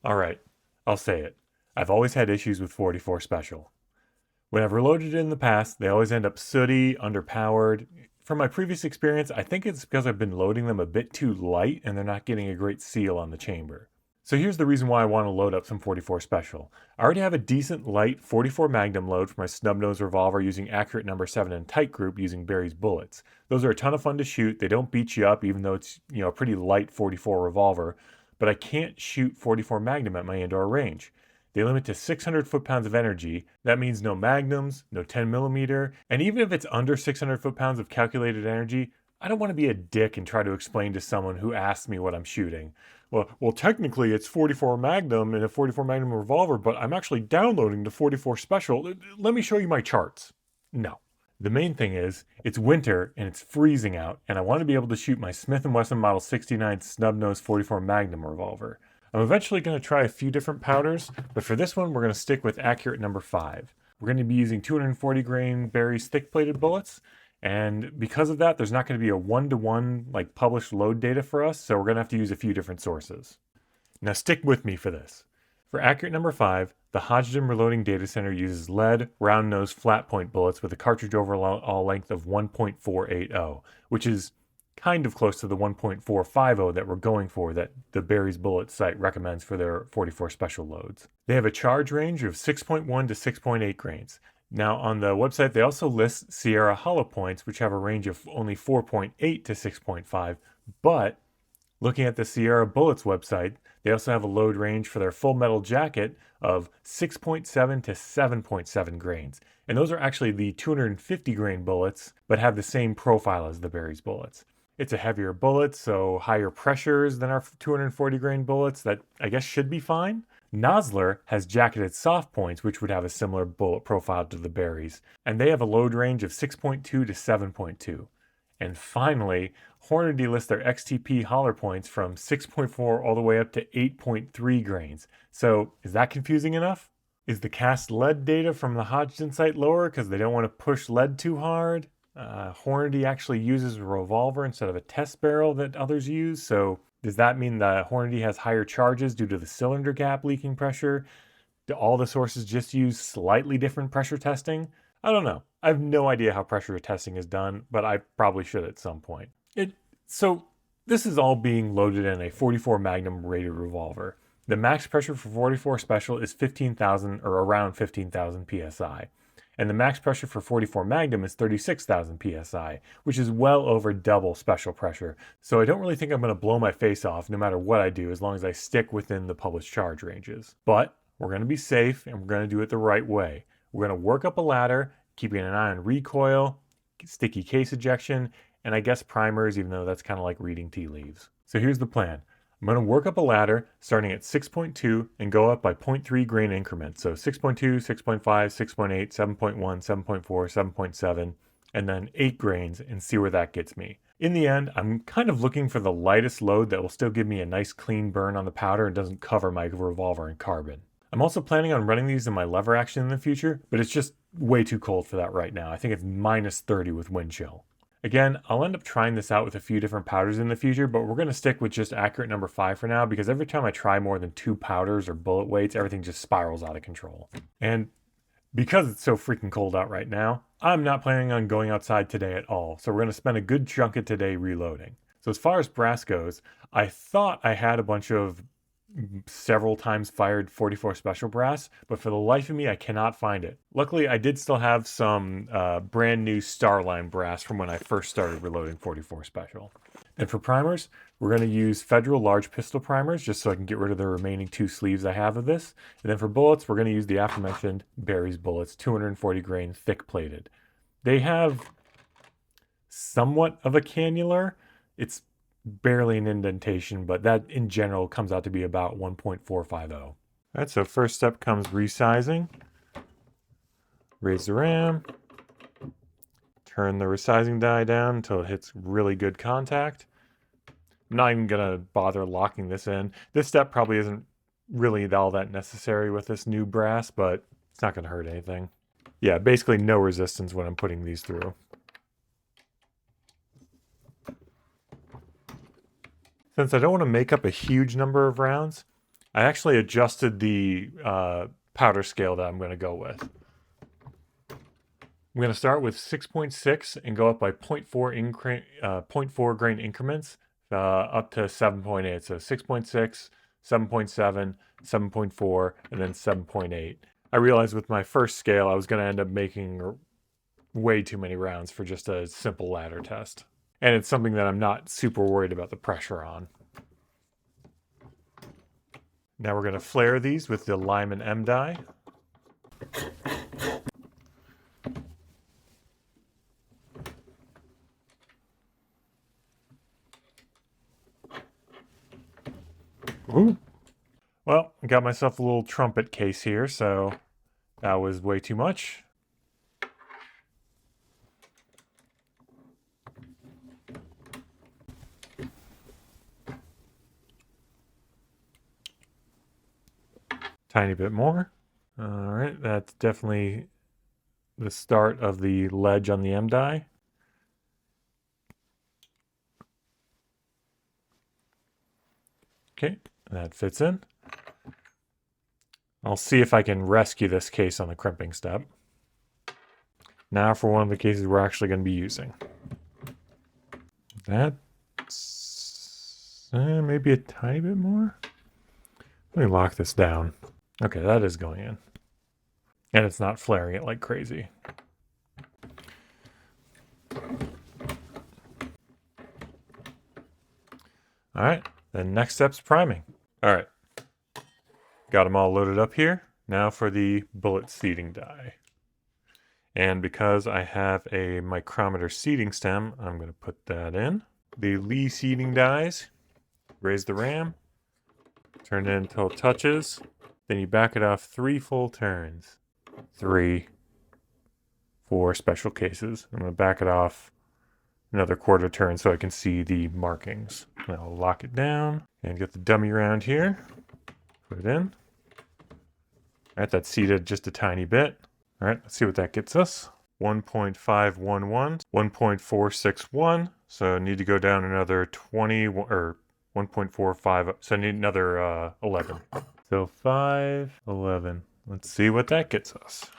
Alright, I'll say it. I've always had issues with 44 Special. When I've reloaded it in the past, they always end up sooty, underpowered. From my previous experience, I think it's because I've been loading them a bit too light and they're not getting a great seal on the chamber. So here's the reason why I want to load up some 44 Special. I already have a decent light 44 Magnum load for my snub nose revolver using accurate number 7 and tight group using Barry's bullets. Those are a ton of fun to shoot. They don't beat you up even though it's, a pretty light 44 revolver, but I can't shoot 44 Magnum at my indoor range. They limit to 600 foot-pounds of energy. That means no magnums, no 10 millimeter, and even if it's under 600 foot-pounds of calculated energy, I don't want to be a dick and try to explain to someone who asks me what I'm shooting. Well, technically it's 44 Magnum and a 44 Magnum revolver, but I'm actually downloading the 44 Special. Let me show you my charts. No. The main thing is, it's winter and it's freezing out, and I want to be able to shoot my Smith & Wesson Model 69 snub-nose 44 Magnum revolver. I'm eventually going to try a few different powders, but for this one we're going to stick with accurate number 5. We're going to be using 240 grain Barry's thick-plated bullets, and because of that there's not going to be a one-to-one like published load data for us, so we're going to have to use a few different sources. Now stick with me for this. For accurate number 5, the Hodgdon Reloading Data Center uses lead, round-nose, flat-point bullets with a cartridge overall length of 1.480, which is kind of close to the 1.450 that we're going for that the Barry's Bullet site recommends for their 44 Special loads. They have a charge range of 6.1 to 6.8 grains. Now on the website they also list Sierra hollow points, which have a range of only 4.8 to 6.5, but looking at the Sierra Bullets website, they also have a load range for their full metal jacket of 6.7 to 7.7 grains. And those are actually the 250 grain bullets, but have the same profile as the Barry's bullets. It's a heavier bullet, so higher pressures than our 240 grain bullets. That I guess should be fine. Nosler has jacketed soft points, which would have a similar bullet profile to the Barry's, and they have a load range of 6.2 to 7.2. And finally, Hornady lists their XTP holler points from 6.4 all the way up to 8.3 grains. So is that confusing enough? Is the cast lead data from the Hodgdon site lower because they don't want to push lead too hard? Hornady actually uses a revolver instead of a test barrel that others use, so does that mean that Hornady has higher charges due to the cylinder gap leaking pressure? Do all the sources just use slightly different pressure testing? I don't know. I have no idea how pressure testing is done, but I probably should at some point. So this is all being loaded in a 44 Magnum rated revolver. The max pressure for 44 Special is 15,000 or around 15,000 psi. And the max pressure for 44 Magnum is 36,000 psi, which is well over double Special pressure. So I don't really think I'm going to blow my face off no matter what I do as long as I stick within the published charge ranges. But we're going to be safe and we're going to do it the right way. We're going to work up a ladder, keeping an eye on recoil, sticky case ejection, and I guess primers, even though that's kind of like reading tea leaves. So here's the plan. I'm going to work up a ladder starting at 6.2 and go up by 0.3 grain increments. So 6.2, 6.5, 6.8, 7.1, 7.4, 7.7, and then 8 grains and see where that gets me. In the end, I'm kind of looking for the lightest load that will still give me a nice clean burn on the powder and doesn't cover my revolver in carbon. I'm also planning on running these in my lever action in the future, but it's just way too cold for that right now. I think it's minus 30 with wind chill. Again, I'll end up trying this out with a few different powders in the future, but we're going to stick with just accurate number 5 for now because every time I try more than 2 powders or bullet weights, everything just spirals out of control. And because it's so freaking cold out right now, I'm not planning on going outside today at all, so we're going to spend a good chunk of today reloading. So as far as brass goes, I thought I had a bunch of several times fired 44 Special brass, but for the life of me I cannot find it. Luckily I did still have some brand new Starline brass from when I first started reloading 44 Special. And for primers, we're going to use Federal large pistol primers just so I can get rid of the remaining 2 sleeves I have of this. And then for bullets, we're going to use the aforementioned Barry's bullets, 240 grain thick plated. They have somewhat of a cannular. It's barely an indentation, but that in general comes out to be about 1.450. All right, so first step comes resizing. Raise the ram. Turn the resizing die down until it hits really good contact. I'm not even going to bother locking this in. This step probably isn't really all that necessary with this new brass, but it's not going to hurt anything. Yeah, basically no resistance when I'm putting these through. Since I don't want to make up a huge number of rounds, I actually adjusted the powder scale that I'm going to go with. I'm going to start with 6.6 and go up by 0.4 grain increments up to 7.8. So 6.6, 7.7, 7.4, and then 7.8. I realized with my first scale I was going to end up making way too many rounds for just a simple ladder test. And it's something that I'm not super worried about the pressure on. Now we're going to flare these with the Lyman M die. Ooh. Well, I got myself a little trumpet case here, so that was way too much. Tiny bit more. All right, that's definitely the start of the ledge on the M die. Okay, that fits in. I'll see if I can rescue this case on the crimping step. Now for one of the cases we're actually going to be using. That's maybe a tiny bit more. Let me lock this down. Okay, that is going in. And it's not flaring it like crazy. All right, then next step's priming. All right, got them all loaded up here. Now for the bullet seating die. And because I have a micrometer seating stem, I'm going to put that in. The Lee seating dies, raise the ram, turn it until it touches, then you back it off 3 full turns. 3 for special cases. I'm going to back it off another quarter turn so I can see the markings. Now I'll lock it down and get the dummy round here. Put it in. All right, that's seated just a tiny bit. All right, let's see what that gets us. 1.511, 1.461. So I need to go down another 20 or 1.45. So I need another 11. So 5, 11. Let's see what that gets us.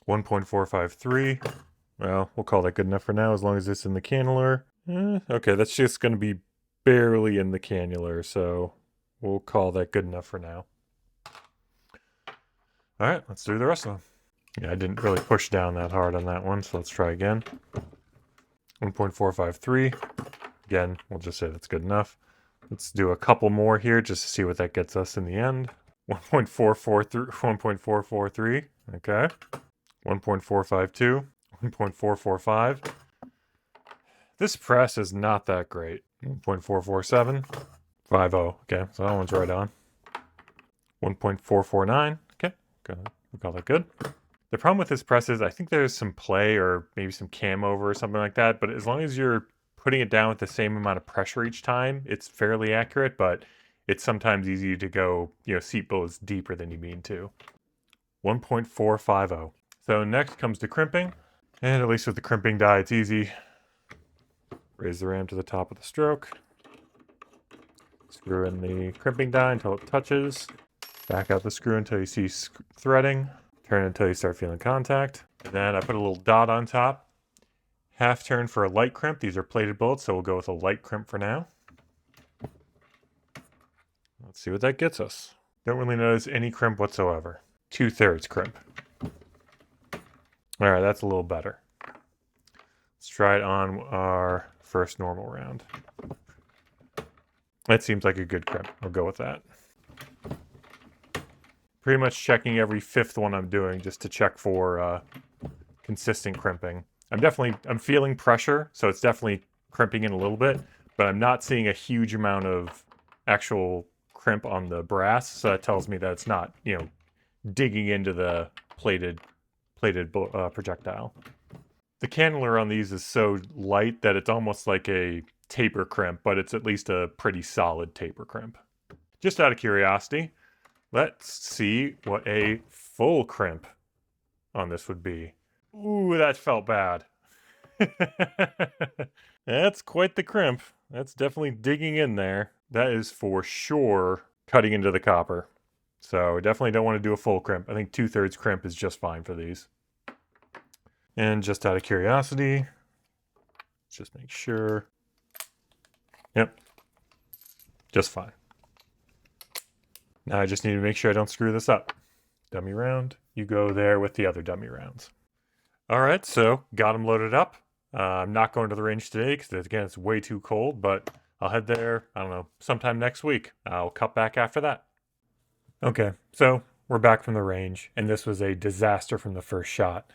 1.453. Well, we'll call that good enough for now as long as it's in the cannular. Okay, that's just going to be barely in the cannular, so we'll call that good enough for now. All right, let's do the rest of them. Yeah, I didn't really push down that hard on that one, so let's try again. 1.453. Again, we'll just say that's good enough. Let's do a couple more here just to see what that gets us in the end. 1.443. Okay. 1.452. 1.445. This press is not that great. 1.447. 50. Okay, so that one's right on. 1.449. Okay, good. We'll call that good. The problem with this press is I think there's some play or maybe some cam over or something like that, but as long as you're putting it down with the same amount of pressure each time, it's fairly accurate, but it's sometimes easy to go, seat bullets deeper than you mean to. 1.450. So next comes to crimping. And at least with the crimping die, it's easy. Raise the ram to the top of the stroke. Screw in the crimping die until it touches. Back out the screw until you see threading. Turn until you start feeling contact. And then I put a little dot on top. Half turn for a light crimp. These are plated bullets, so we'll go with a light crimp for now. Let's see what that gets us. Don't really notice any crimp whatsoever. 2/3 crimp. All right, that's a little better. Let's try it on our first normal round. That seems like a good crimp. I'll go with that. Pretty much checking every 5th one I'm doing just to check for consistent crimping. I'm feeling pressure, so it's definitely crimping in a little bit, but I'm not seeing a huge amount of actual crimp on the brass, so that tells me that it's not, digging into the plated projectile. The cannular on these is so light that it's almost like a taper crimp, but it's at least a pretty solid taper crimp. Just out of curiosity, let's see what a full crimp on this would be. Ooh, that felt bad. That's quite the crimp. That's definitely digging in there. that is for sure cutting into the copper. So definitely don't want to do a full crimp. I think 2/3 crimp is just fine for these. And just out of curiosity, just make sure. Yep, just fine. Now I just need to make sure I don't screw this up. Dummy round, you go there with the other dummy rounds. All right, so got them loaded up. I'm not going to the range today because, again, it's way too cold, but I'll head there, I don't know, sometime next week. I'll cut back after that. Okay, so we're back from the range, and this was a disaster from the first shot.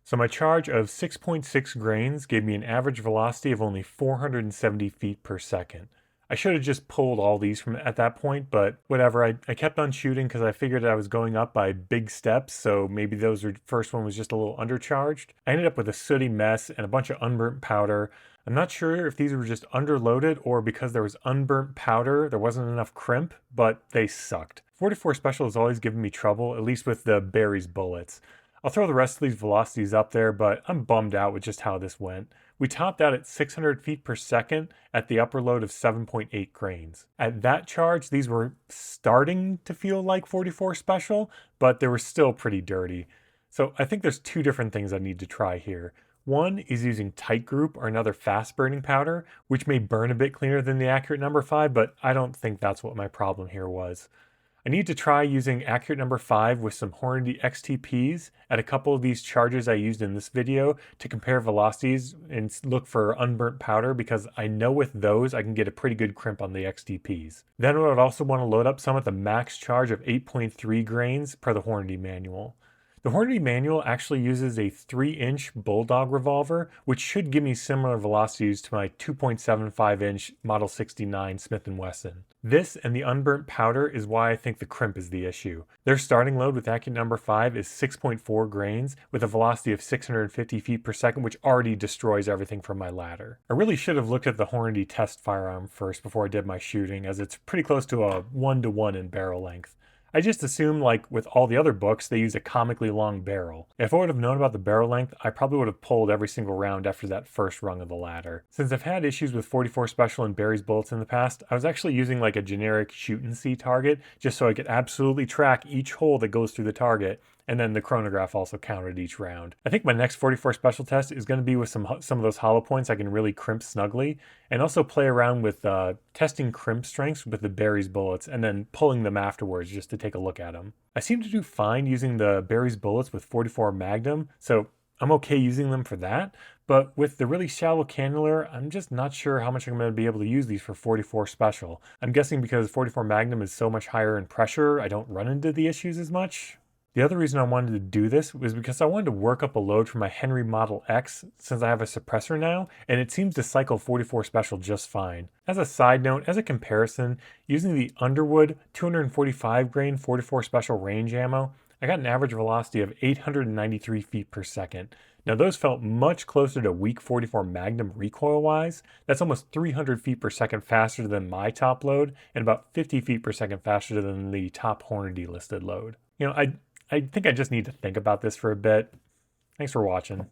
So my charge of 6.6 grains gave me an average velocity of only 470 feet per second. I should have just pulled all these from at that point, but whatever. I kept on shooting because I figured I was going up by big steps, so maybe first one was just a little undercharged. I ended up with a sooty mess and a bunch of unburnt powder. I'm not sure if these were just underloaded or because there was unburnt powder, there wasn't enough crimp, but they sucked. 44 Special has always given me trouble, at least with the berries bullets. I'll throw the rest of these velocities up there, but I'm bummed out with just how this went. We topped out at 600 feet per second at the upper load of 7.8 grains. At that charge, these were starting to feel like 44 Special, but they were still pretty dirty. So I think there's two different things I need to try here. One is using Tight Group or another fast burning powder, which may burn a bit cleaner than the Accurate number 5, but I don't think that's what my problem here was. I need to try using Accurate number 5 with some Hornady XTPs at a couple of these charges I used in this video to compare velocities and look for unburnt powder, because I know with those I can get a pretty good crimp on the XTPs. Then I would also want to load up some at the max charge of 8.3 grains per the Hornady manual. The Hornady manual actually uses a 3-inch Bulldog revolver, which should give me similar velocities to my 2.75-inch Model 69 Smith & Wesson. This and the unburnt powder is why I think the crimp is the issue. Their starting load with Accurate number 5 is 6.4 grains with a velocity of 650 feet per second, which already destroys everything from my ladder. I really should have looked at the Hornady test firearm first before I did my shooting, as it's pretty close to a 1-to-1 in barrel length. I just assumed, like with all the other books, they use a comically long barrel. If I would have known about the barrel length, I probably would have pulled every single round after that first rung of the ladder. Since I've had issues with 44 Special and Barry's bullets in the past, I was actually using like a generic shoot and see target, just so I could absolutely track each hole that goes through the target, and then the chronograph also counted each round. I think my next 44 Special test is going to be with some of those hollow points I can really crimp snugly, and also play around with testing crimp strengths with the Barry's bullets and then pulling them afterwards just to take a look at them. I seem to do fine using the Barry's bullets with 44 Magnum, so I'm okay using them for that, but with the really shallow cannula, I'm just not sure how much I'm going to be able to use these for 44 Special. I'm guessing because 44 Magnum is so much higher in pressure, I don't run into the issues as much. The other reason I wanted to do this was because I wanted to work up a load for my Henry Model X, since I have a suppressor now, and it seems to cycle 44 Special just fine. As a side note, as a comparison, using the Underwood 245 grain 44 Special range ammo, I got an average velocity of 893 feet per second. Now those felt much closer to weak 44 Magnum recoil-wise. That's almost 300 feet per second faster than my top load, and about 50 feet per second faster than the top Hornady listed load. I think I just need to think about this for a bit. Thanks for watching.